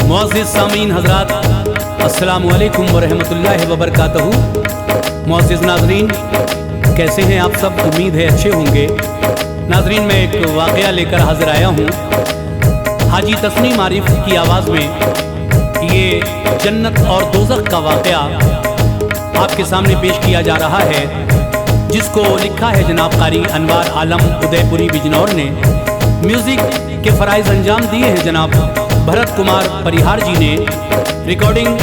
मुअज़्ज़िज़ सामीन हज़रात, अस्सलामु अलैकुम वरहमतुल्लाहि वबरकातहू। मुअज़्ज़िज़ नाज़रीन, कैसे हैं आप सब? उम्मीद है अच्छे होंगे। नाज़रीन, मैं एक वाक़या लेकर हाज़िर आया हूँ। हाजी तस्नीम आरिफ की आवाज़ में ये जन्नत और दोज़ख का वाक़या आपके सामने पेश किया जा रहा है, जिसको लिखा है जनाब क़ारी अनवार आलम उदयपुरी बिजनौर ने। म्यूज़िक के फ़राइज़ अंजाम दिए हैं जनाब भरत कुमार परिहार जी ने। Recording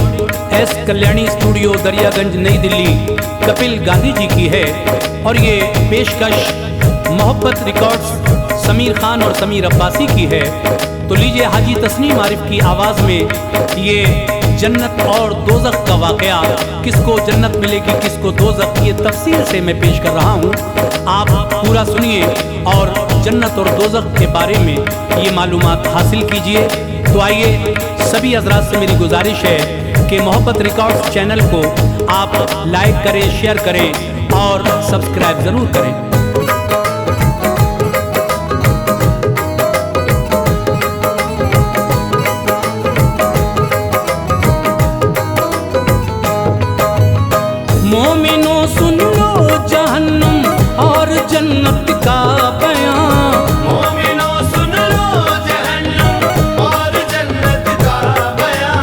S Kalyani studio Daryaganj नई दिल्ली कपिल गांधी जी की है। और ये पेशकश मोहब्बत रिकॉर्ड्स समीर खान और समीर अब्बासी की है। तो लीजिए हाजी तस्नीम आरिफ की आवाज़ में ये जन्नत और दोज़ख का वाक़या, किसको जन्नत मिलेगी किसको दोज़ख, ये तफसील से मैं पेश कर रहा हूँ। आप पूरा सुनिए और जन्नत और दोज़ख के बारे में ये मालूमात हासिल कीजिए। तो आइए, सभी हज़रात से मेरी गुजारिश है कि मोहब्बत रिकॉर्ड्स चैनल को आप लाइक करें, शेयर करें और सब्सक्राइब ज़रूर करें। मोमिनो सुन लो जहन्नुम और जन्नत का बयां। मोमिनो सुन लो जहन्नुम और जन्नत का बयां।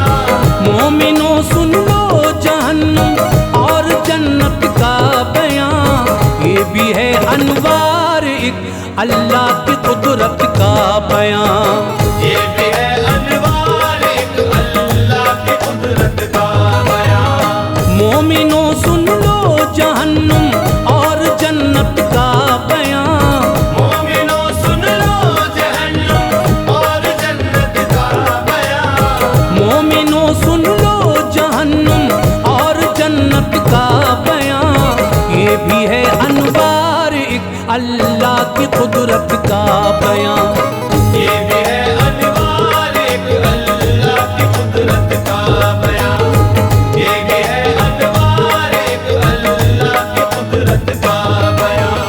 मोमिनो सुन लो जहन्नुम और जन्नत का बयां। ये भी है अनवार एक अल्लाह की कुदरत का बयां। ये भी है अनवार एक अल्लाह की कुदरत का बयां। मोमिनो सुन लो जहन्नुम और जन्नत का बयां। मोमिनो सुन लो जहन्नुम और जन्नत का बयां। मोमिनो सुन लो जहन्नुम और जन्नत का बयां। ये भी है अनवार एक अल्लाह की कुदरत का बयां। ये भी है अनवार एक अल्लाह की कुदरत का बयां। ये भी है अनवार एक अल्लाह की कुदरत का बयां।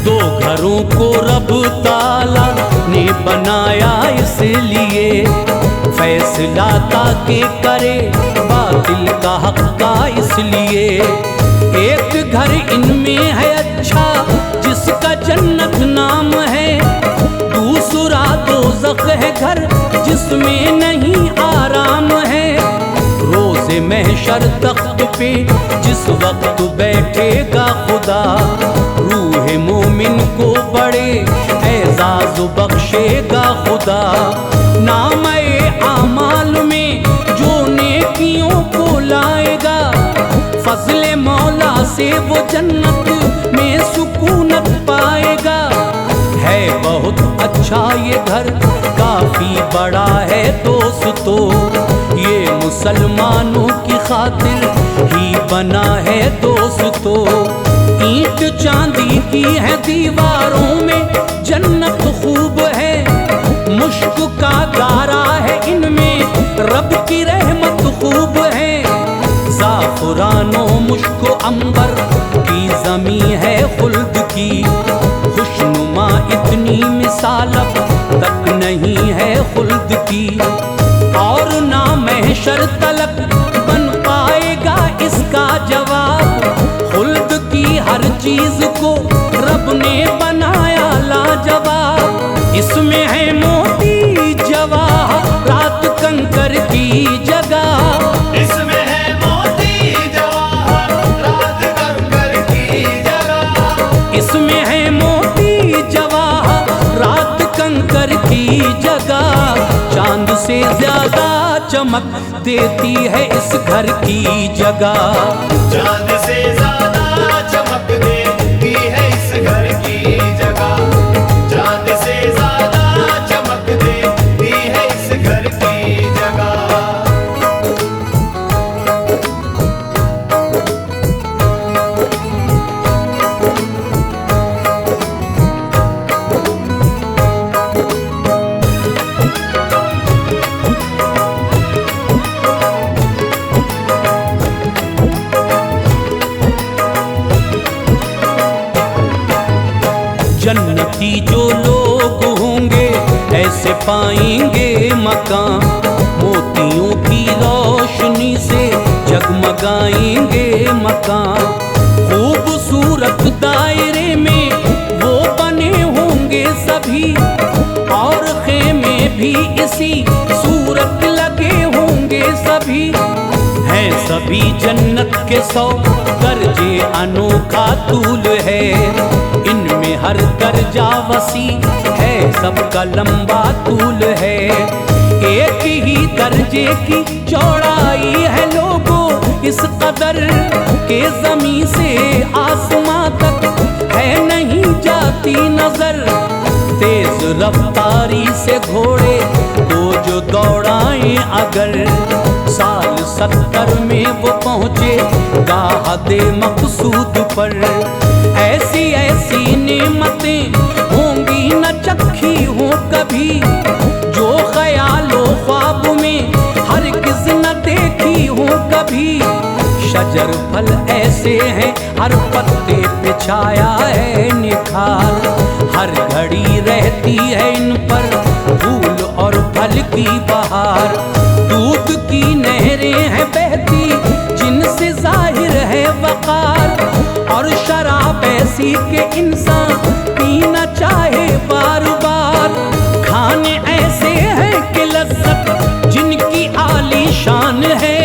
दो घरों को रब ताला ने बनाया इसलिए, फैसला ताकि करे बातिल का हक का इसलिए। एक घर इनमें है अच्छा जिसका जन्नत नाम है, दूसरा दोज़ख है घर जिसमें नहीं आराम है। रोज़े महशर तख्त पे जिस वक्त बैठेगा खुदा, रूह मोमिन को बड़े एजाज बख्शेगा खुदा। नामे आमाल में जो नेकियों को लाएगा, फजले मौला से वो जन्नत में सुकूनत पाएगा। है बहुत अच्छा ये घर, काफी बड़ा है दोस्तों, ये मुसलमानों की खातिर ही बना है दोस्तों। ईंट चांदी की है दीवारों में जन्नत खूब है, मुश्क का गारा है इनमें रब की रहमत खूब है। ज़ाफ़रानो मुश्क अंबर की ज़मी है खुल्द की, खुशनुमा इतनी मिसाल अब तक नहीं है खुल्द की। और ना महशर तलक बन पाएगा इसका जवाब, खुल्द की हर चीज को रब ने बनाया लाजवाब। इसमें है मोती जवाहरात कंकर की जगह। इसमें है मोती जवाहरात कंकर की जगह। इसमें है मोती जवाहरात कंकर की जगह। चांद से ज्यादा चमक देती है इस घर की जगह। चांद से ज्यादा चमक देती है इस घर की जगह। चांद से ज्यादा चमक देती है इस घर की जगह। ऐसे पाएंगे मकान, मोतियों की रोशनी से जगमगाएंगे मकान। खूबसूरत दायरे में वो बने होंगे सभी, और खेमे भी इसी सूरत लगे होंगे सभी। हैं सभी जन्नत के 100 दर्जे, अनोखा तूल है इनमें हर दर्जा वसी है, सबका लंबा तूल है। एक ही दर्जे की चौड़ाई है लोगों इस कदर के ज़मीं से आसमां तक है नहीं जाती नजर। तेज रफ्तारी से घोड़े को जो दौड़ाएं अगर, साल 70 में वो पहुँचे गाहदे मकसूद पर। ऐसी ऐसी नेमतें होंगी न चखी हो कभी, जो ख्यालो ख्वाब में हरगिज़ न देखी हो कभी। शजर फल ऐसे हैं हर पत्ते पे छाया है निखार, हर घड़ी रहती है इन पर फूल और फल की बहार। दूध की नहरें हैं बहती जिनसे जाहिर है वकार, और शराब ऐसी के इंसान पीना चाहे बार बार। खाने ऐसे हैं कि लज्जत जिनकी आली शान है,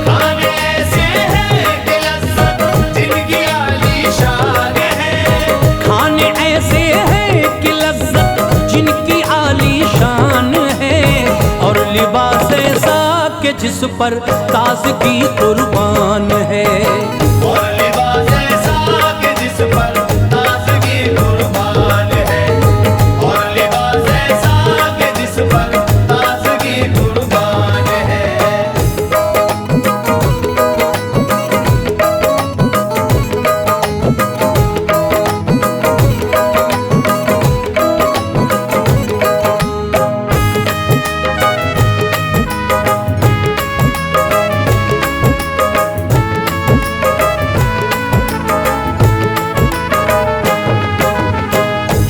खाने ऐसे हैं कि लज्जत जिनकी आली शान है। खाने ऐसे हैं कि लज्जत जिनकी आली शान है, और लिबास ऐसा कि जिस पर ताज़गी कुर्बान है। और लिबास ऐसा कि जिस पर ताज़गी कुर्बान है, और लिबास ऐसा कि जिस पर ताज़गी कुर्बान है।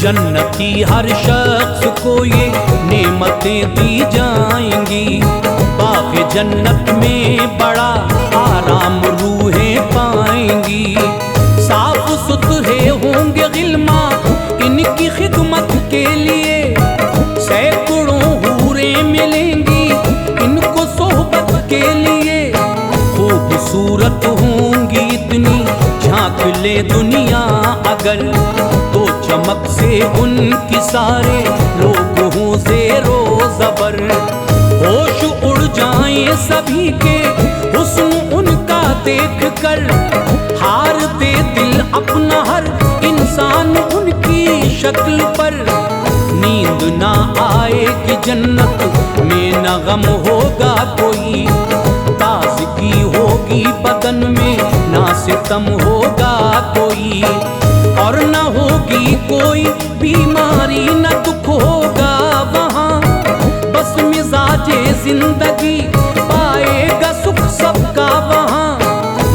जन्नती हर शख्स को ये नेमतें दी जाएंगी, बाग़ जन्नत में बड़ा आराम रूहें पाएंगी। साफ सुथरे होंगे गिलमा इनकी खिदमत के लिए, सैकड़ों हूरें मिलेंगी इनको सोहबत के लिए। खूबसूरत होंगी इतनी झांक ले दुनिया अगर, तो चमक से उनकी सारे लोग हों ज़ेरो ज़बर। होश उड़ जाएं सभी के हुस्न उनका देख कर, हार दे दिल अपना हर इंसान उनकी शक्ल पर। नींद ना आएगी जन्नत में न गम होगा कोई, ताज़गी होगी बदन में ना सितम होगा कोई, और न होगी कोई बीमारी न दुख होगा वहाँ। बस मिजाजे जिंदगी पाएगा सुख सबका वहाँ।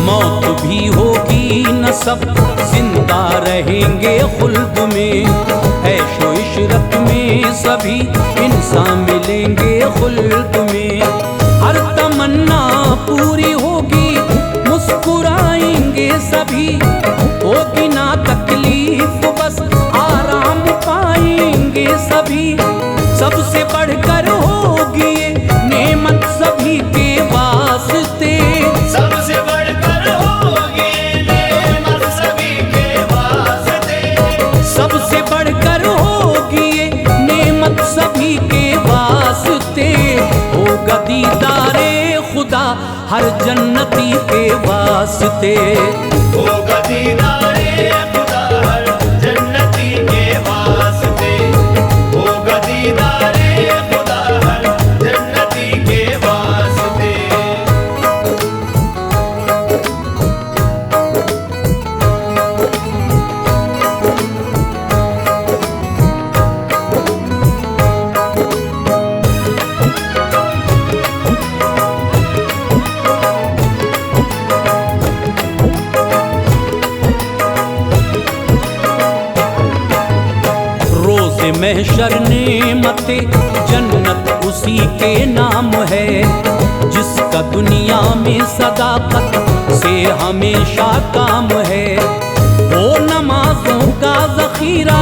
मौत भी होगी न सब जिंदा रहेंगे खुल्द में, ऐशो इशरत में सभी इंसान मिलेंगे खुल्द में। हर तमन्ना पूरी होगी मुस्कुराएंगे सभी, होगी ना तकलीफ बस आराम पाएंगे सभी। सबसे बढ़कर होगी ये नेमत सभी के वास्ते, सबसे बढ़कर होगी नेमत सभी के वास्ते। सबसे बढ़कर होगी ये नेमत सभी के वास्ते। होगा दीदारे खुदा हर जन्नती के वास्ते, होगा दीदारे खुदा हर जन्नती के वास्ते। होगा दीदारे खुदा हर जन्नती के वास्ते। महशर नेमतें जन्नत उसी के नाम है, जिसका दुनिया में सदाकत से हमेशा काम है। वो नमाजों का ज़ख़ीरा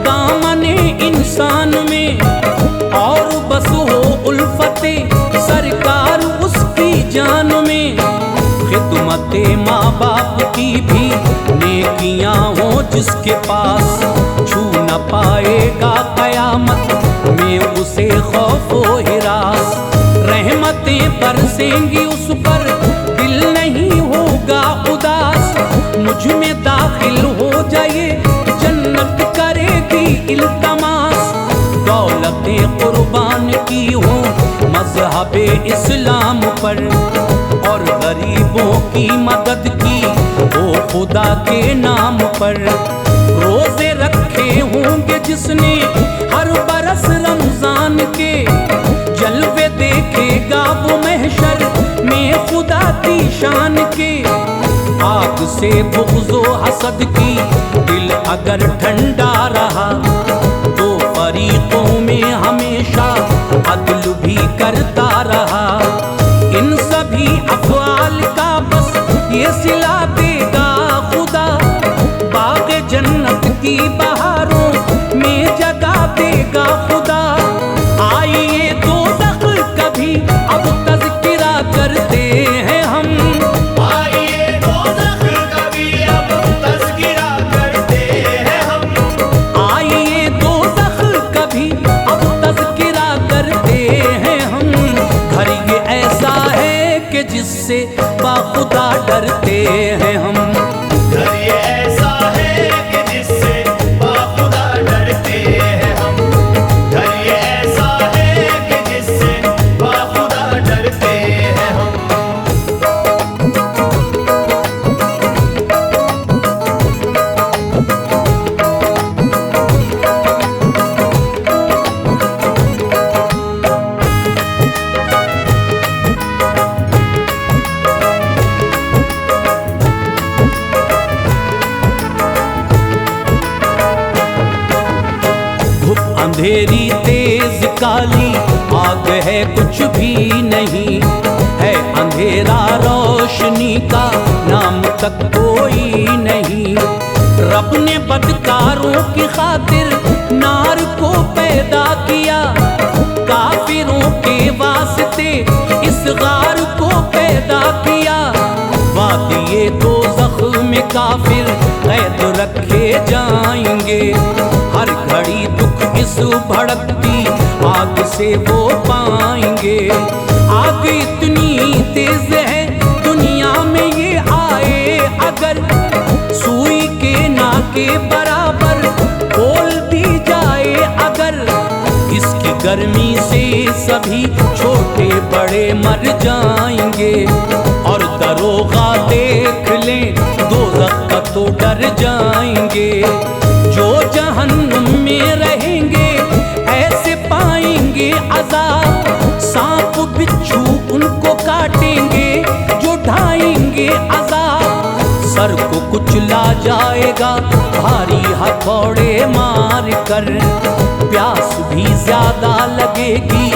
दामने इंसान में, और बस हो उल्फते सरकार उसकी जान में। खिदमते माँ बाप की भी नेकियां हो जिसके पास, छू न पाएगा कयामत में उसे खौफो हिरास। रहमतें बरसेंगी उस पर, दिल नहीं होगा उदास। मुझ में दाखिल हो जाए जन्नत करेगी इल्तमास। दौलतें कुर्बान की हो मज़हबे इस्लाम पर, और गरीबों की मदद की हो खुदा के नाम पर। रोजे रखे होंगे जिसने हर बरस रमजान के, जलवे देखेगा वो महशर में खुदा की शान के। आग से बुग़्ज़ो हसद की दिल अगर ठंडा रहा, तो फरीकों में हमेशा अदल भी करता रहा। इन सभी अफ़आल का बस ये सिला देगा खुदा, बाग़ जन्नत की बहारों में जगा देगा खुदा। आइए दोज़ख कभी अब तज़किरा करते हैं हम, आइए दोज़ख कभी अब तज़किरा करते हैं हम। आइए दोज़ख कभी अब तज़किरा करते हैं हम। घर ये ऐसा है कि जिससे बाखुदा डरते हैं हम। घर ये ऐसा है कि जिससे बाखुदा डरते हैं हम। घर ये ऐसा है कि जिससे बाखुदा डरते हैं हम। अंधेरी तेज काली आग है कुछ भी नहीं है, अंधेरा रोशनी का नाम तक कोई नहीं। रब ने बदकारों की खातिर नार को पैदा किया, काफिरों के वास्ते इस गार को पैदा किया। वादिये दोज़ख में काफिर कैद रखे जाएंगे, हर घड़ी दुख इस भड़कती आग से वो पाएंगे। आग इतनी तेज है दुनिया में ये आए अगर, सुई के नाके बराबर खोल दी जाए अगर। इसकी गर्मी से सभी छोटे बड़े मर जाएंगे, और दरोगा देख ले दोज़ख का तो डर जाएंगे। जो जहन्नुम में रहेंगे ऐसे पाएंगे अज़ाब, सांप बिच्छू उनको काटेंगे जो ढाएंगे अज़ाब। सर को कुचला जाएगा भारी हथौड़े मार कर, प्यास भी ज्यादा लगेगी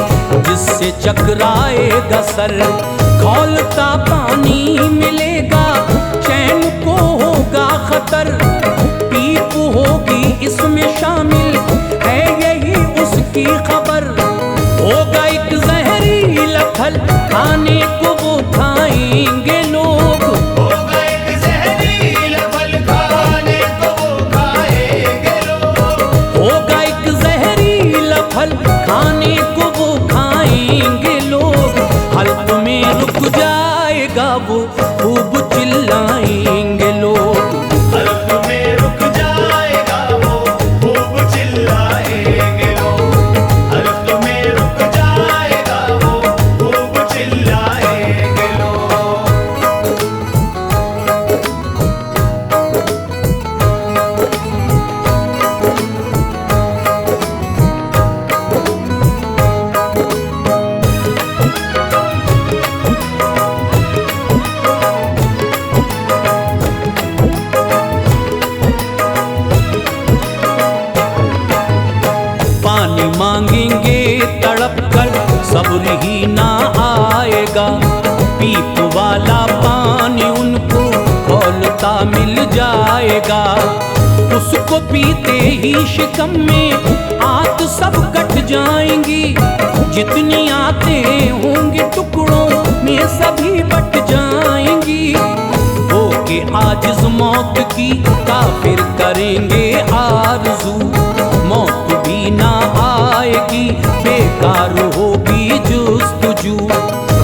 जिससे चकराएगा सर। खौलता पानी मिलेगा चैन को होगा खतर, पीप होगी इसमें शामिल है यही उसकी खबर। होगा एक जहरीला फल खाने को वो खाएंगे लोग, होगा एक जहरीला फल खाने को वो खाएंगे लोग। होगा एक जहरीला फल खाने को वो खाएंगे लोग। हल्क में रुक जाएगा वो खूब चिल्लाएंगे लोग। हल्क में उसको पीते ही शिकम में आंत सब कट जाएंगी। जितनी आंतें होंगी टुकड़ों में सभी बट जाएंगी। होके आजिज़ मौत की काफिर करेंगे आरज़ू, मौत भी ना आएगी बेकार होगी जुस्तजू।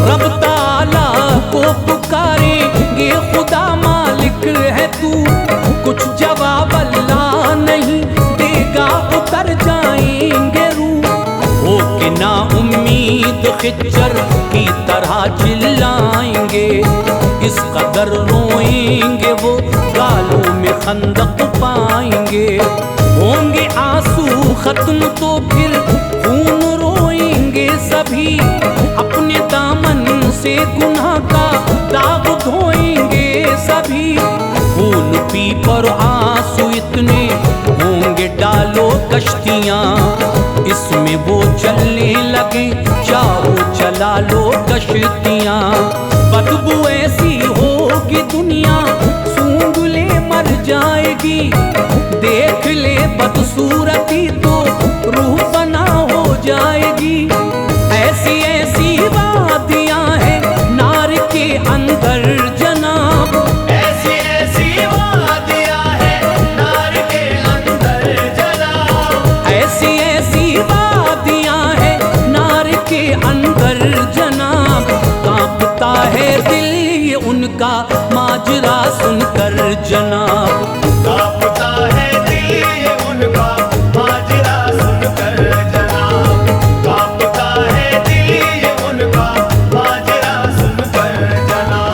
रब ताला को पुकारेंगे खुदा मालिक है तू, कुछ जवाब अल्लाह नहीं देगा उतर जाएंगे रूह। हो के ना उम्मीद खिच्चर की तरह चिल्लाएंगे, इस कदर रोएंगे वो गालों में खंदक पाएंगे। होंगे आंसू खत्म तो फिर खून रोएंगे सभी, अपने दामन से गुनाह का दाग धोएंगे सभी। खून पी पर आंसू इतने होंगे डालो कश्तियाँ, इसमें वो चलने लगे चाहो चला लो कश्तियाँ। बदबू ऐसी होगी दुनिया सूंघ ले मर जाएगी, देख ले बदसूरती तो रूह फना हो जाएगी। ऐसी ऐसी वादियाँ हैं नार के अंदर जनाब, ऐसी ऐसी वादियाँ हैं नार के अंदर जनाब। ऐसी ऐसी वादियाँ हैं नार के अंदर जनाब। कांपता है दिल ये उनका माजरा सुनकर जनाब। कांपता है दिल ये उनका माजरा सुनकर जनाब। कांपता है दिल ये उनका माजरा सुनकर जनाब।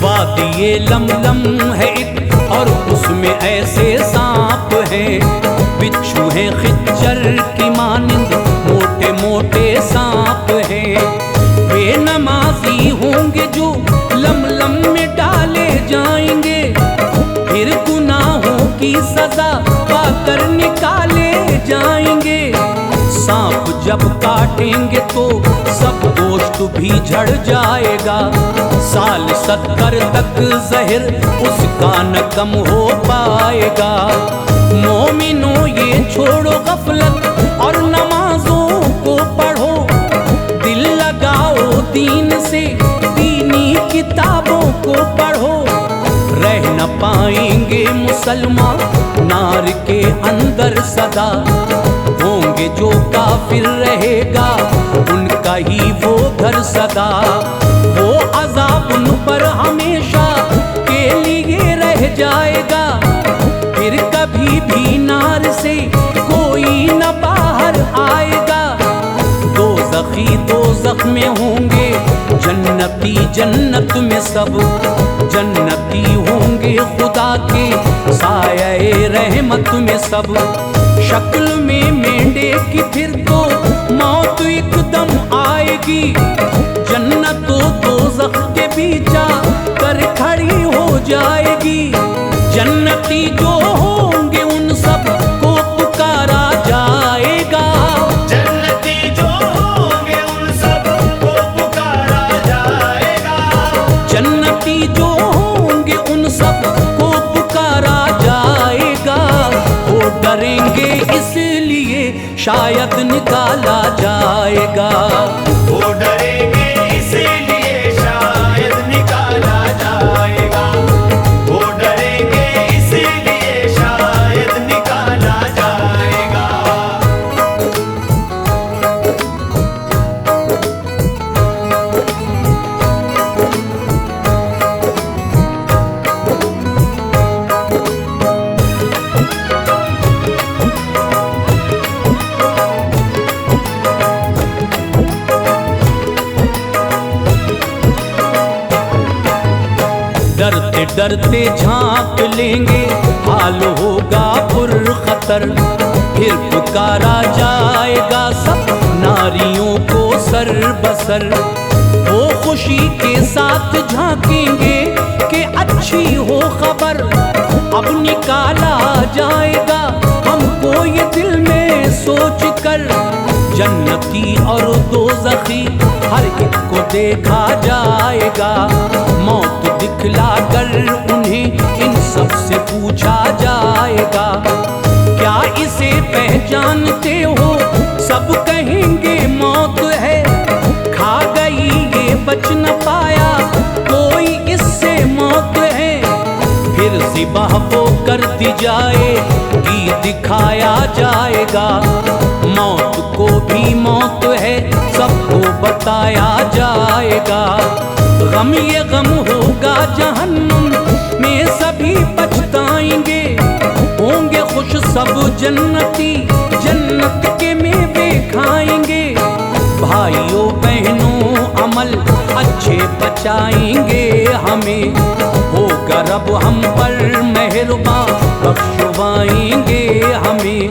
वादिये लमलम है एक और उसमें ऐसे सांप हैं, बिच्छू हैं खिच्चर की मानिंद मोटे मोटे सांप हैं। बेनमाजी होंगे जो लमलम में डाले जाएंगे, फिर गुनाहों की सजा पाकर निकाले जाएंगे। सांप जब काटेंगे तो सब गोश्त भी झड़ जाएगा, साल 70 तक जहर उसका न कम हो पाएगा। मोमिनो ये छोड़ो गफलत और नमाजों को पढ़ो, दिल लगाओ दीन से दीनी किताबों को पढ़ो। रह न पाएंगे मुसलमान नार के अंदर सदा, होंगे जो काफिर रहेगा उनका ही वो घर सदा। वो अज़ाब उन पर हमेशा के लिए रह जाएगा, फिर कभी भी नार से कोई न बाहर आएगा। दोज़ख में होंगे जन्नती जन्नत में सब, जन्नती होंगे खुदा के साये रहमत में सब। शक्ल में मेंढे की फिर तो मौत एकदम आएगी, जन्नत दोज़ख के बीचा कर खड़ी हो जाएगी। जन्नती जो होंगे उन सब को पुकारा जाएगा, जन्नती जो होंगे उन सब को पुकारा जाएगा। जन्नती जो होंगे उन सब को पुकारा जाएगा। वो डरेंगे इसलिए शायद निकाला जाएगा, वो डरेंगे इसीलिए शायद निकाला जाएगा। वो डरेंगे इसीलिए शायद निकाला जाएगा। डरते डरते झांक लेंगे हाल होगा पुरखतर, फिर पुकारा जाएगा सब नारियों को सर बसर वो खुशी के साथ झांकेंगे कि अच्छी हो खबर अब निकाला जाएगा हमको ये दिल में सोच कर। जन्नती और दोज़खी हर एक को देखा जाएगा, मौत दिखला कर उन्हें इन सब से पूछा जाएगा। क्या इसे पहचानते हो? सब कहेंगे मौत है, खा गई ये बच न पाया कोई इससे मौत है। फिर ज़िबाह वो कर दी जाएगी, दिखाया जाएगा मौत को भी मौत है, सबको बताया जाएगा। गम ये गम होगा जहन्नुम में सभी पछताएंगे, होंगे खुश सब जन्नती जन्नत के मेवे खाएंगे। भाइयों बहनों अमल अच्छे बचाएंगे हमें, होगा रब हम पर मेहरबान बख्शवाएंगे हमें।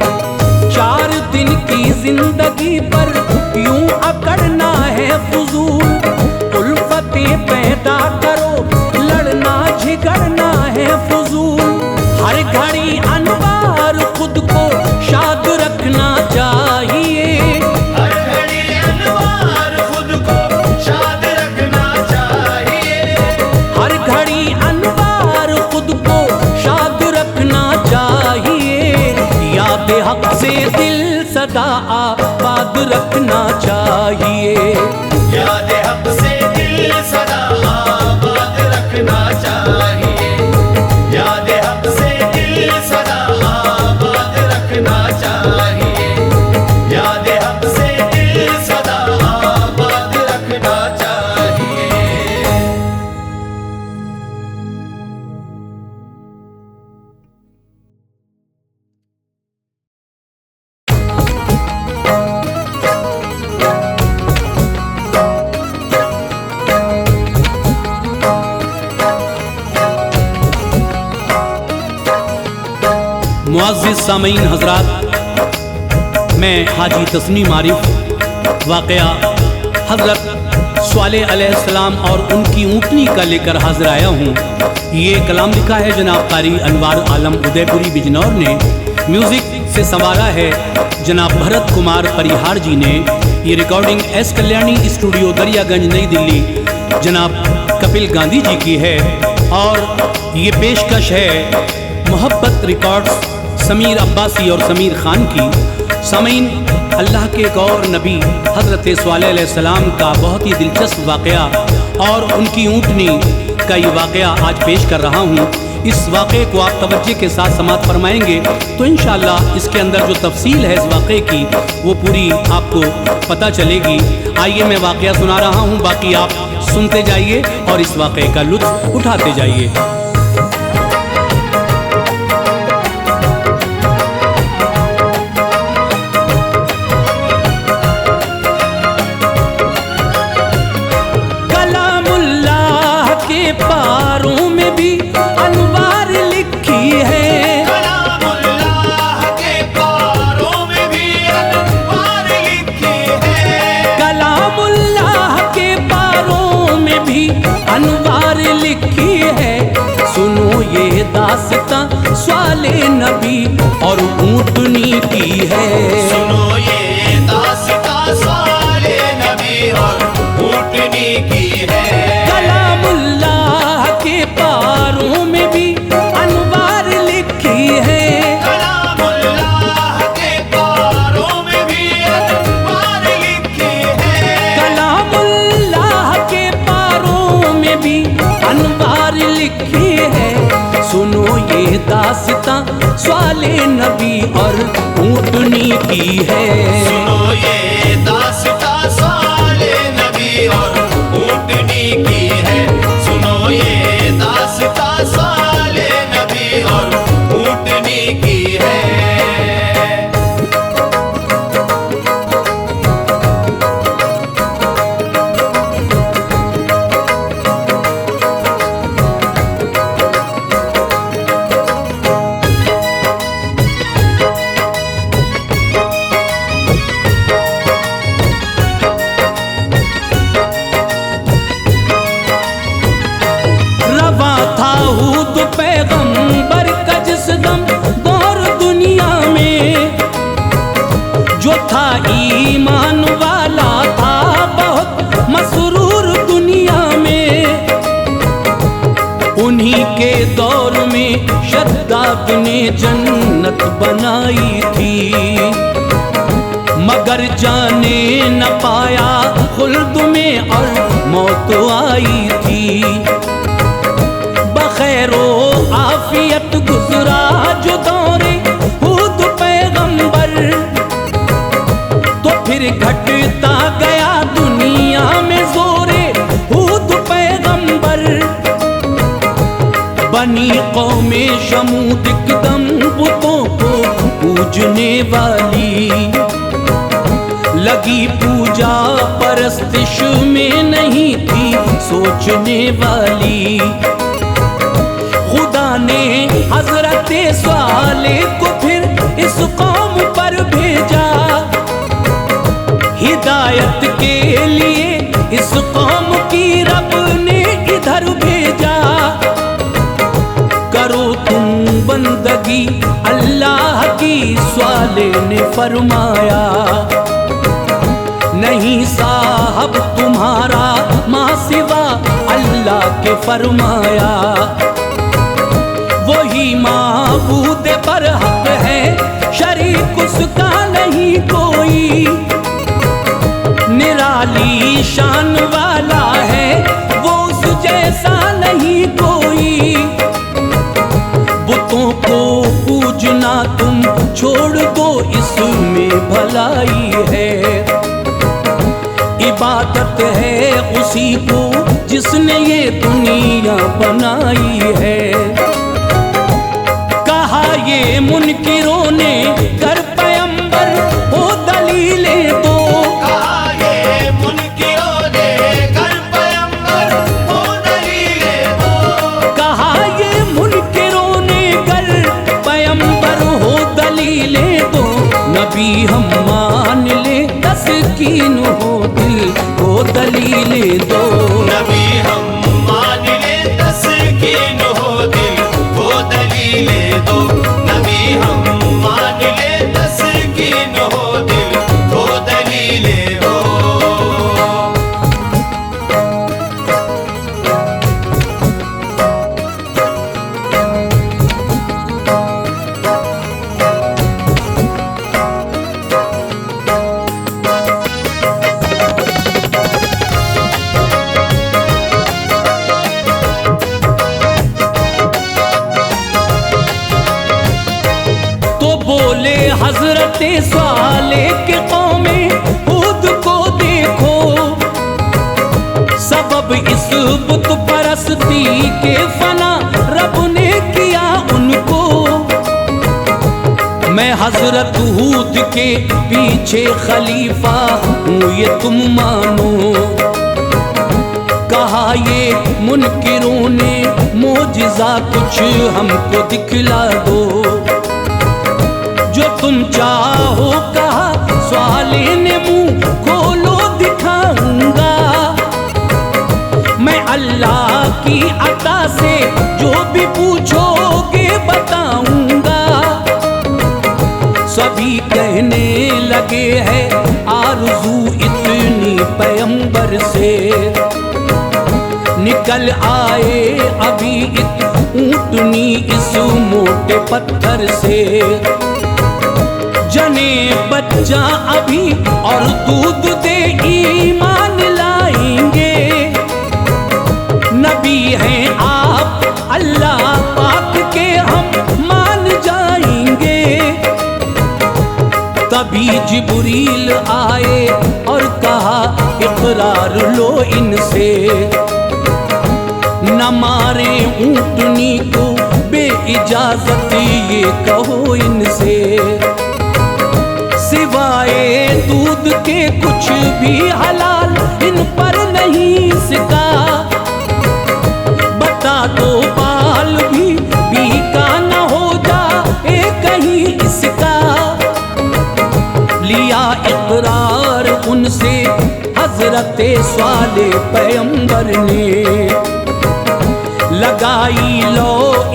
4 दिन की जिंदगी पर यूं अकड़ना है फुजूल, उल्फतें पैदा करो लड़ना झगड़ना है फुजूल। हर घड़ी अनवार खुद को शाद रखना चाहिए, हर घड़ी अनवार खुद को शाद रखना चाहिए, हर घड़ी अनवार खुद को शाद रखना चाहिए। याद हक से दिल सदा आबाद रखना चाहिए, याद हक से दिल सदा आबाद रखना चाहिए, याद हक से दिल सदा आबाद रखना चाहिए, याद हक से दिल सदा आबाद रखना चाहिए। मुअज़्ज़िज़ सामीन हज़रात, मैं हाजी तस्नीम आरिफ वाक़या हज़रत स्वालेह अलैहिस्सलाम और उनकी ऊँटनी का लेकर हाजिर आया हूँ। ये कलाम लिखा है जनाब कारी अनवार आलम उदयपुरी बिजनौर ने, म्यूज़िक से संवारा है जनाब भरत कुमार परिहार जी ने। ये recording S Kalyani studio Daryaganj नई दिल्ली जनाब कपिल गांधी जी की है। और ये पेशकश है मोहब्बत रिकॉर्ड्स समीर अब्बासी और समीर खान की। सामीन, अल्लाह के एक और नबी हज़रत स्वालेह अलैहिस्सलाम का बहुत ही दिलचस्प वाक़या और उनकी ऊँटनी का ये वाक़या आज पेश कर रहा हूँ। इस वाक़े को आप तवज्जो के साथ समाअत फरमाएंगे तो इंशाअल्लाह इसके अंदर जो तफसील है इस वाक़े की वो पूरी आपको पता चलेगी। आइए मैं वाक़या सुना रहा हूँ, बाकी आप सुनते जाइए और इस वाक़े का लुत्फ़ उठाते जाइए। पारों में भी अनवार लिखी है, कलामुल्लाह के पारों में भी अनवार लिखी है, कलामुल्लाह के पारों में भी अनवार लिखी है। सुनो ये दास्तां स्वालेह नबी और ऊँटनी की है, सुनो ये दास्तां स्वालेह नबी और ऊँटनी की है। कलामुल्लाह के पारों में भी अनवार लिखी है, कलामुल्लाह के पारों में भी अनवार लिखी है, कलामुल्लाह के पारों में भी अनवार लिखी है। सुनो ये दास्तां स्वालेह नबी और ऊँटनी की है, सुनो ये दास्तां स्वालेह नबी और ऊँटनी की है, सुनो ये दास्तां स्वालेह नबी और ऊँटनी की है। बनाई थी, मगर जाने न पाया खुल्द में और मौत आई थी। बखैरो आफियत गुजरा जो दौरे खुद पैगंबर, तो फिर घटता गया दुनिया में जोरे खुद पैगंबर। बनी कौमे शमूद एकदम बुतों को पूजने वाली, लगी पूजा परस्तिश में नहीं थी सोचने वाली। खुदा ने हजरत साले को फिर इस कौम पर भेजा, हिदायत के लिए इस कौम की रब ने इधर भेजा। करो तुम बंदगी अल्लाह की, साले ने फरमाया, नहीं साहब तुम्हारा माँ सिवा अल्लाह के फरमाया। वही माबूद बरहक है, शरीक उसका नहीं कोई, निराली शान वाला है, वो उस जैसा नहीं कोई। बुतों को पूजना तुम छोड़ दो, इसमें भलाई है। इबादत है उसी को जिसने ये दुनिया बनाई है। कहा ये मुनकिरों ने कर पैगंबर हो दलीलें दो, कहा ये मुनकिरों ने कर पैगंबर हो दलीलें दो। कहा ये मुनकिरों ने कर पैगंबर हो दलीलें दो। नबी हम मान ले तस्कीन हो दिल को दलीलें दो। नबी हम मान ले तस्कीन हो दिल को दलीलें दो। नबी हम मान ले तस्कीन हो दिल को दलीलें दो। बोले हजरत साले के कौमे खुद को देखो, सबब इस बुत परस्ती के फना रब ने किया उनको। मैं हजरत हूद के पीछे खलीफा हूँ ये तुम मानो। कहा ये मुनकिरों ने मोजिज़ा कुछ हमको दिखला दो, जो तुम चाहो कहा साले ने मुंह खोलो दिखाऊंगा। मैं अल्लाह की अता से जो भी पूछोगे बताऊंगा। सभी कहने लगे हैं आरज़ू इतनी पैगंबर से, निकल आए अभी एक ऊँटनी इस मोटे पत्थर से। जने बच्चा अभी और दूध दे ईमान लाएंगे। नबी हैं आप अल्लाह पाक के हम मान जाएंगे। तभी जिब्रील आए और कहा इकरार लो इनसे, न मारे ऊँटनी को बे इजाजत ये कहो इनसे। सिवाय दूध के कुछ भी हलाल इन पर नहीं सिका। बता दो बाल भी बीका न हो जाए कहीं इसका। लिया इकरार उनसे हजरत साले पैगंबर ने, लगाई लो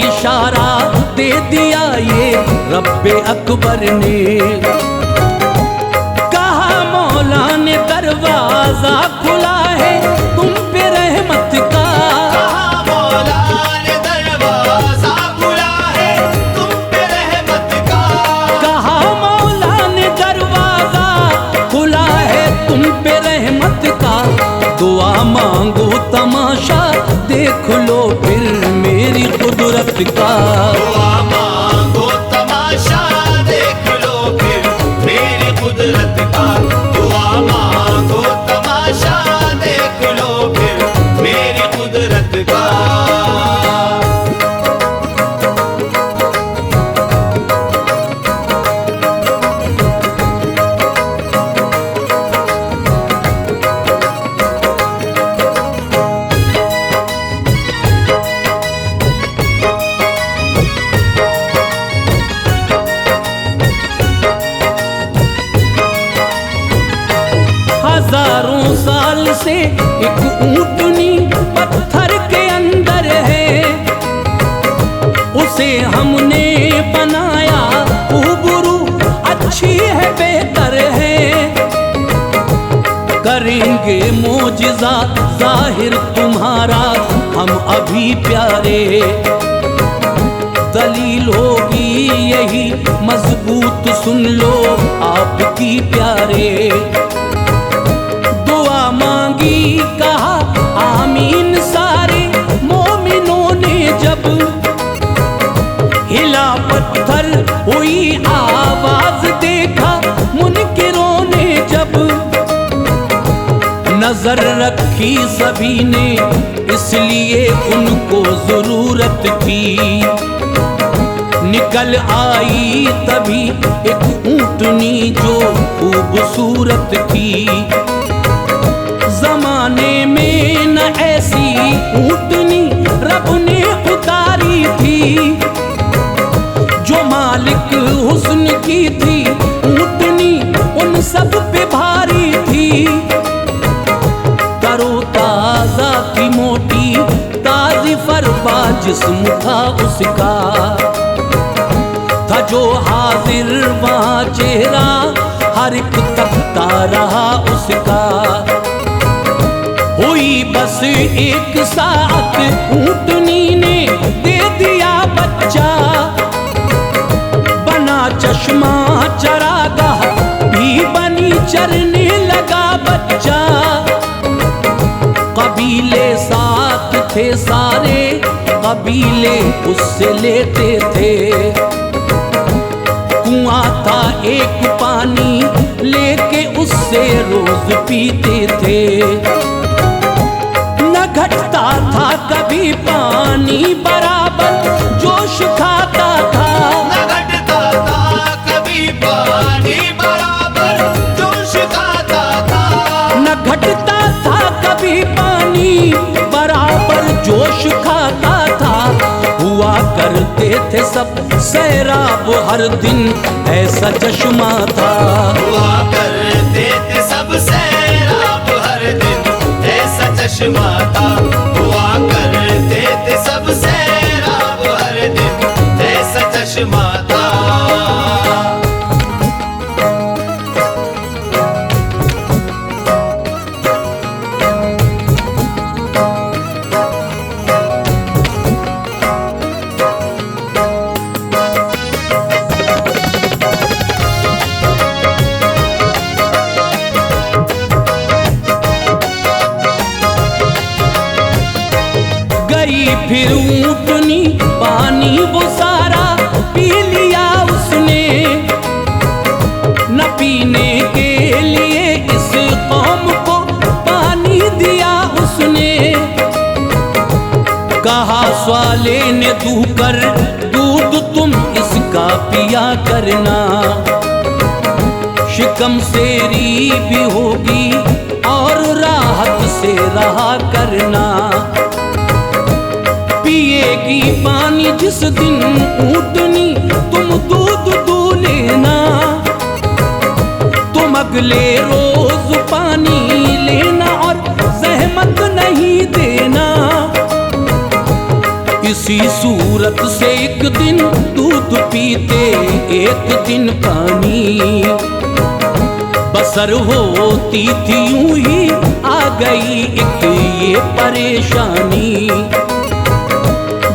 इशारा दे दिया ये रब्बे अकबर ने। मौला ने दरवाजा खुला है तुम पे रहमत का। मौला ने दरवाजा खुला है तुम पे रहमत का। का। दुआ मांगो तमाशा देख लो फिर मेरी कुदरत का। दुआ मांगो तमाशा देख लो फिर मेरी कुदरत का। दुआ मांगो तमाशा देख लो फिर मेरी कुदरत का। हजारों साल से एक ऊँटनी पत्थर के अंदर है, उसे हमने बनाया खूबरू, अच्छी है बेहतर है। करेंगे मोजिज़ा जाहिर तुम्हारा हम अभी प्यारे, दलील होगी यही मजबूत सुन लो आपकी प्यारे। दुआ मांगी कहा आमीन सारे मोमिनों ने जब, हिला पत्थर हुई आवाज देखा मुनकिरों ने जब। नजर रखी सभी ने इसलिए उनको जरूरत थी, निकल आई तभी एक ऊँटनी जो खूबसूरत थी। जमाने में न ऐसी ऊँटनी रब ने उतारी थी, जो मालिक हुस्न की थी ऊँटनी उन सब पे भारी थी। तरो ताजा की मोटी ताजी फरबा जिस्म था उसका, था जो हाजिर वहाँ चेहरा हर एक तकता रहा उसका। हुई बस एक साथ ऊँटनी ने दे दिया बच्चा, बना चश्मा चरागाह भी बनी चरने लगा बच्चा। कबीले साथ थे सारे, कबीले उससे लेते थे। कुआं था एक पानी लेके उससे रोज पीते थे। न घटता था कभी पानी बराबर जोश खाता था, न घटता था कभी पानी बराबर जोश खाता था। न घटता था कभी पानी बराबर जोश खाता था। हुआ करते थे सब सैराब हर दिन ऐसा चश्मा था। हुआ करते थे सब सैराब हर दिन ऐसा चश्मा था। हुआ करते थे सब सैराब हर दिन ऐसा चश्मा था। फिर ऊँटनी पानी वो सारा पी लिया उसने, न पीने के लिए इस कौम को पानी दिया उसने। कहा स्वाले ने दूकर दूध तुम इसका पिया करना, शिकम सेरी भी होगी और राहत से रहा करना। पिएगी पानी जिस दिन ऊँटनी तुम दूध दू लेना, तुम अगले रोज पानी लेना और जहमत नहीं देना। इसी सूरत से एक दिन दूध पीते एक दिन पानी, बसर होती थी यूं ही आ गई एक ये परेशानी।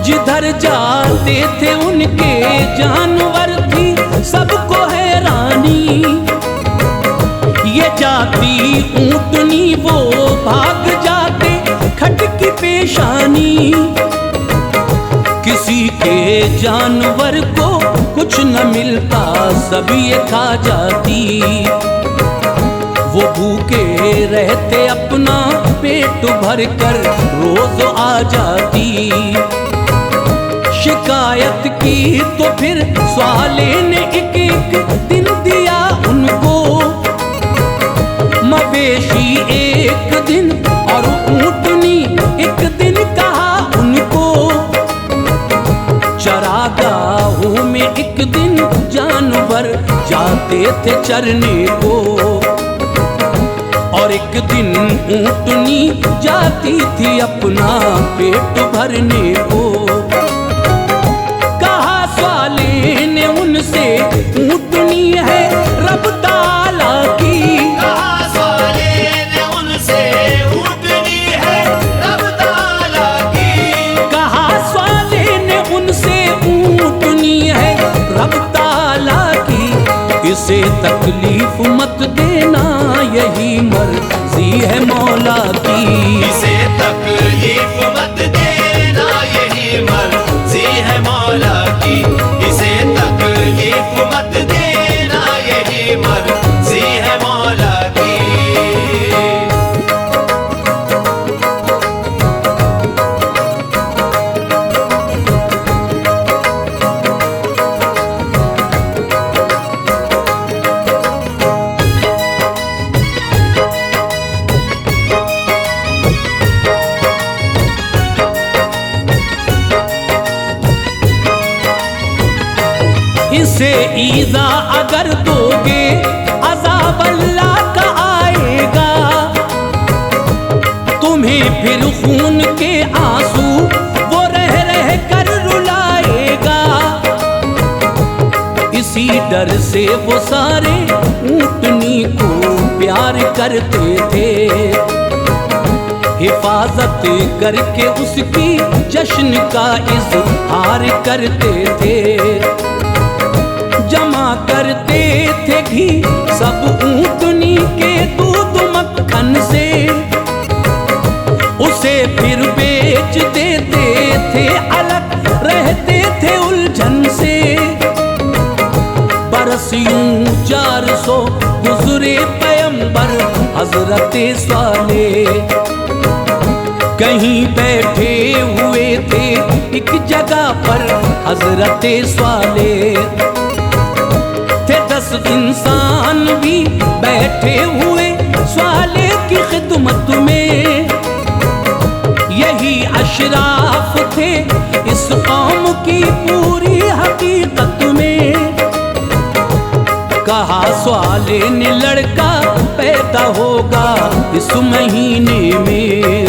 जिधर जाते थे उनके जानवर थी सबको हैरानी, ये जाती ऊँटनी वो भाग जाते खटकी पेशानी। किसी के जानवर को कुछ न मिलता, सब ये खा जाती। वो भूखे रहते अपना पेट भर कर रोज आ जाती। शिकायत की तो फिर स्वाले ने एक एक दिन दिया उनको। मवेशी एक दिन और ऊँटनी एक दिन कहा उनको। चरागाहों में एक दिन जानवर जाते थे चरने को, और एक दिन ऊँटनी जाती थी अपना पेट भरने को। कहा स्वाले ने उनसे ऊँटनी है रब ताला की। कहा स्वाले ने उनसे ऊँटनी है रब ताला की। कहा स्वाले ने उनसे ऊँटनी है रब ताला की। इसे तकलीफ मत देना, यही मर्जी है मौला की। इसे तकलीफ मत देना, यही मर्जी है मौला की। इसे तकलीफ मत देना, यही मर्जी है मौला की। इसे ईज़ा अगर दोगे अज़ाब अल्लाह का आएगा। तुम्हें फिर खून के आंसू वो रह रह कर रुलाएगा। इसी डर से वो सारे ऊँटनी को प्यार करते थे। हिफाजत करके उसकी जश्न का इज़हार करते थे। जमा करते थे घी सब ऊँटनी के दूध मक्खन से। उसे फिर बेच देते थे, अलग रहते थे उलझन से। बरस यूं 400 गुजरे पैगंबर हजरते स्वाले। कहीं बैठे हुए थे एक जगह पर हजरते स्वाले। थे 10 इंसान भी बैठे हुए स्वाले की खिदमत में। यही अशराफ थे इस कौम की पूरी हकीकत में। कहा स्वाले ने लड़का पैदा होगा इस महीने में।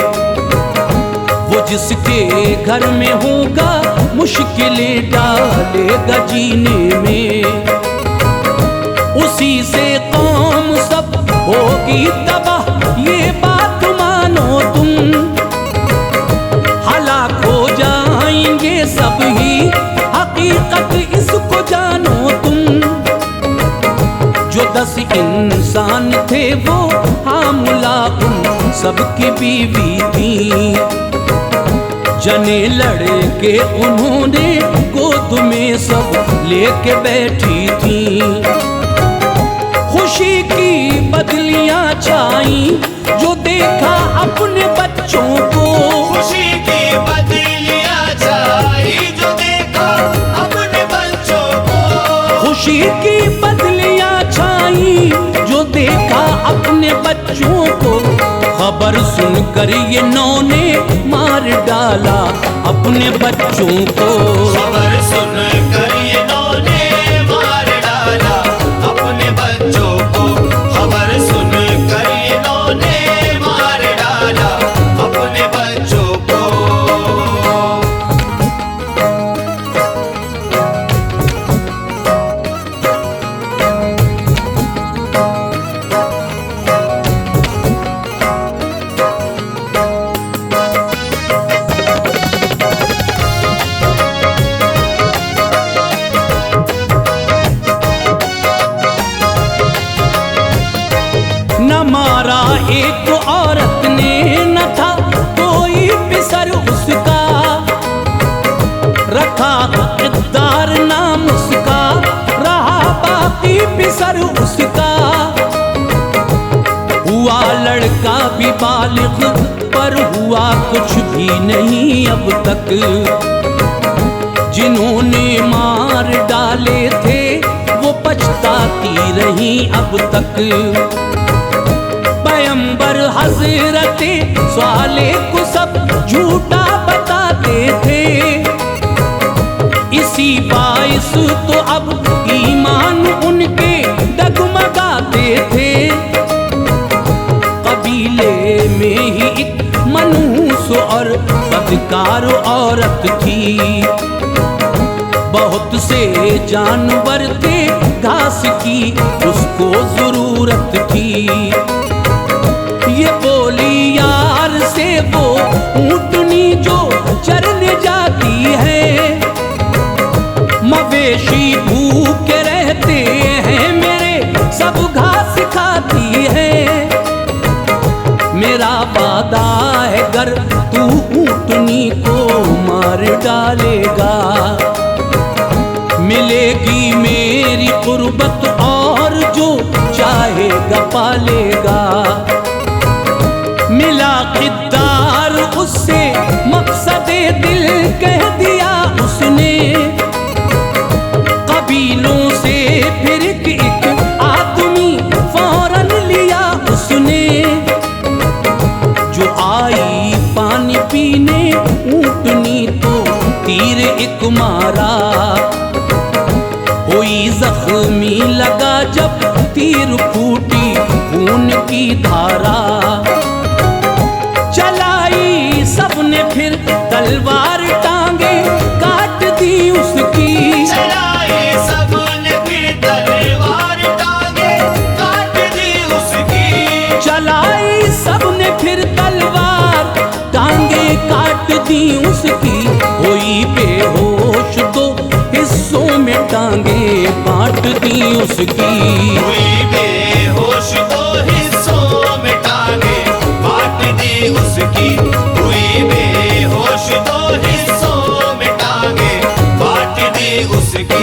वो जिसके घर में होगा मुश्किलें डालेगा जीने में। उसी से कौम सब होगी तबाह, ये बात मानो तुम। हलाक हो जाएंगे सब ही, हकीकत इसको जानो तुम। जो 10 इंसान थे वो हामुला उन सबकी बीवी थी। जने लड़के उन्होंने गोद में सब लेके बैठी थी। खुशी की बदलियां छाई जो देखा अपने बच्चों को। खुशी की बदलियां छाई जो देखा अपने बच्चों को। खुशी की बदलियां छाई जो देखा अपने बच्चों को। खबर सुनकर ये नौ ने मार डाला अपने बच्चों को। खबर सुनकर ये नौ ने मार डाला अपने बच्चों को। खबर सुनकर ये नौ ने मार डाला अपने बच्चों को। हक पर हुआ कुछ भी नहीं अब तक। जिन्होंने मार डाले थे वो पछताती रही अब तक। पैगंबर हजरत साले को सब झूठा बताते थे, इसी बाइस तो अब ईमान उनके डगमगाते थे। कबीले में ही एक मनहूस और बदकार औरत थी, बहुत से जानवर थे घास की उसको जरूरत थी। ये बोली यार से वो ऊँटनी जो चरने जाती है, मवेशी भूखे रहते हैं मेरे सब घास खाती है। मेरा वादा है गर तू ऊँटनी को मार डालेगा, मिलेगी मेरी कुर्बत और जो चाहेगा पालेगा। मिला किरदार उससे मकसदे दिल कह दिया उसने, कबीलों से फिर एक आदमी फौरन लिया उसने। जो आई पानी पीने ऊँटनी तो तीर एक मारा, कोई जख्मी लगा जब तीर फूटी खून की धारा। चलाई सबने फिर तलवार टांगे काट दी उसकी, चलाई सबने फिर तलवार टांगे काट दी उसकी। चलाई सबने फिर तलवार टांगे काट दी उसकी। हुई बेहोश तो हिस्सों में टांगे बांट दी उसकी। हुई बेहोश तो हिस्सों में टांगे बांट दी उसकी। हुई बेहोश तो हिस्सों में टांगे बांट दी उसकी।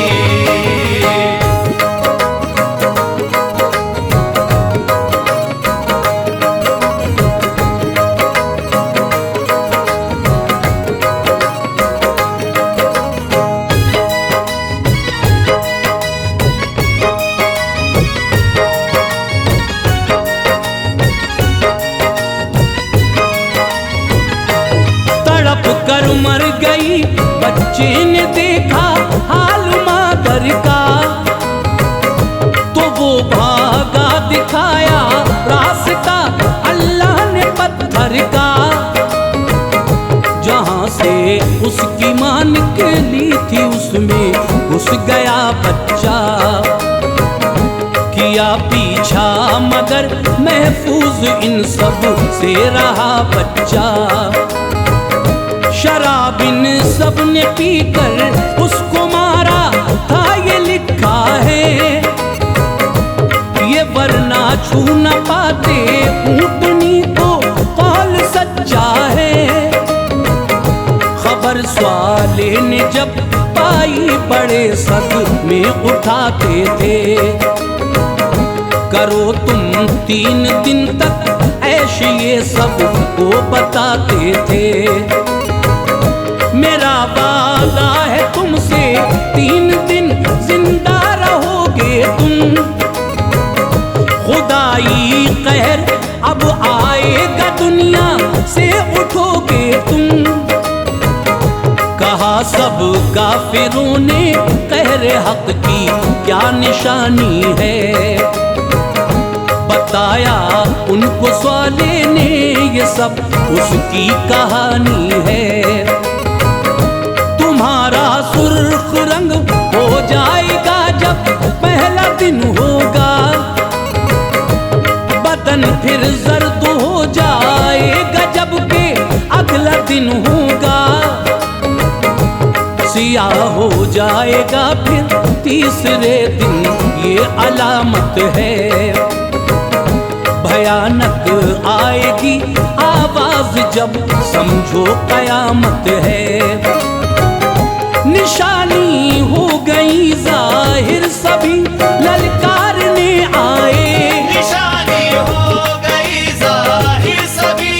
कर मर गई बच्चे ने देखा हाल मादर का, तो वो भागा दिखाया रास्ता अल्लाह ने पत्थर का। जहां से उसकी मां निकली थी उसमें घुस गया बच्चा, किया पीछा मगर महफूज इन सब से रहा बच्चा। शराब इन सब ने पीकर उसको मारा था ये लिखा है, ये वरना छू न पाते ऊँटनी को कौल सच्चा है। खबर स्वाले ने जब पाई बड़े सदमे उठाते थे, करो तुम 3 दिन तक ऐश ये सब को बताते थे। मेरा वादा है तुमसे 3 दिन जिंदा रहोगे तुम, खुदाई कहर अब आएगा दुनिया से उठोगे तुम। कहा सब काफिरों ने कहर हक की क्या निशानी है, बताया उनको स्वाले ने ये सब उसकी कहानी है। तुम्हारा सुर्ख रंग हो जाएगा जब पहला दिन होगा, बदन फिर जर्द हो जाएगा जबकि अगला दिन होगा। सियाह हो जाएगा फिर तीसरे दिन ये अलामत है, भयानक आएगी आवाज जब समझो कयामत है। निशानी हो गई जाहिर सभी ललकारने आए, निशानी हो गई जाहिर सभी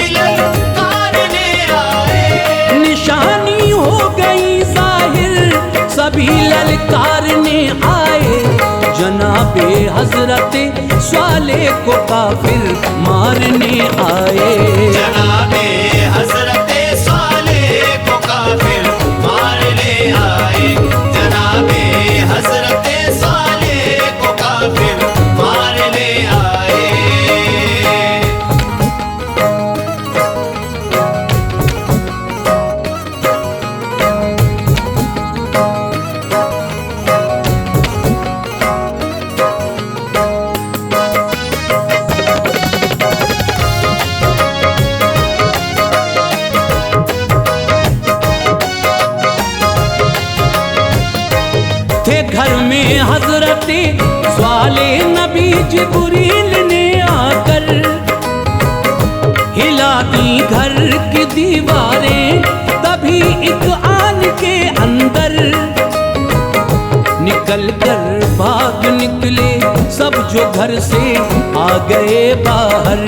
हजरत स्वाले को काफिर मारने आए। जनाबे हजरत स्वाले को काफिर मारने आए। जनाबे हजरत स्वाले को काफिर मारने आए। घर में हजरत स्वाले नबी जिब्रील ने आकर हिला दी घर की दीवारें। तभी एक आन के अंदर निकल कर भाग निकले सब जो घर से आ गए बाहर।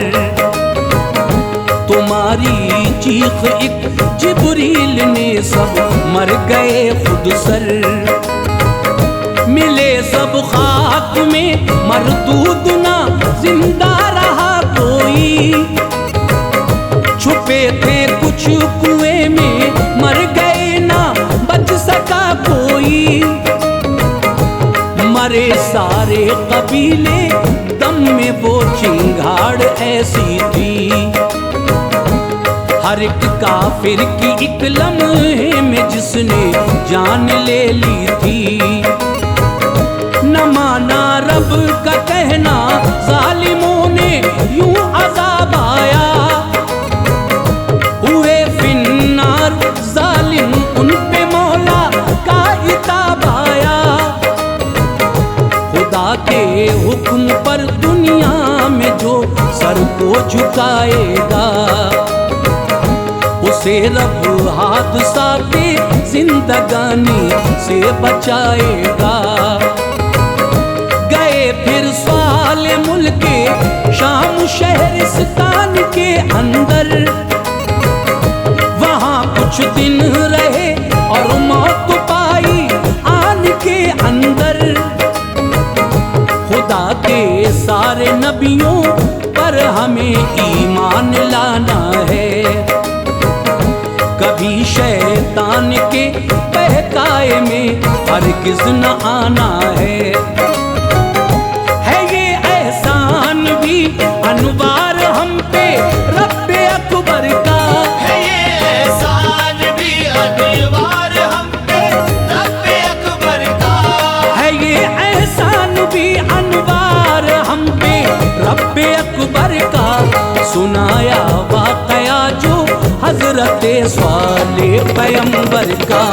तुम्हारी चीख एक जिब्रील ने सब मर गए खुद सर। मिले सब खाक में मरदूद ना जिंदा रहा कोई। छुपे थे कुछ कुएं में मर गए ना बच सका कोई। मरे सारे कबीले दम में वो चिंगाड़ ऐसी थी। हर एक काफिर की एक लम्हे में जिसने जान ले ली थी। न माना रब का कहना जालिमों ने यूं अज़ाब आया। हुए फिन्नार जालिम उन पे मौला का इताब आया। खुदा के हुक्म पर दुनिया में जो सर को झुकाएगा उसे रब हादसा के जिंदगानी से बचाएगा। फिर स्वाले मुल्के शाम शहरिस्तान के अंदर वहाँ कुछ दिन रहे और मौत पाई आन के अंदर। खुदा के सारे नबियों पर हमें ईमान लाना है। कभी शैतान के बहकाए में हरगिज़ न आना है। अनवार हम पे रब्बे अकबर का है। ये एहसान भी अनवार हम पे रब्बे अकबर का है। ये एहसान भी अनवार हम पे रब्बे अकबर का। सुनाया वाकया जो हजरत स्वाले पैगंबर का।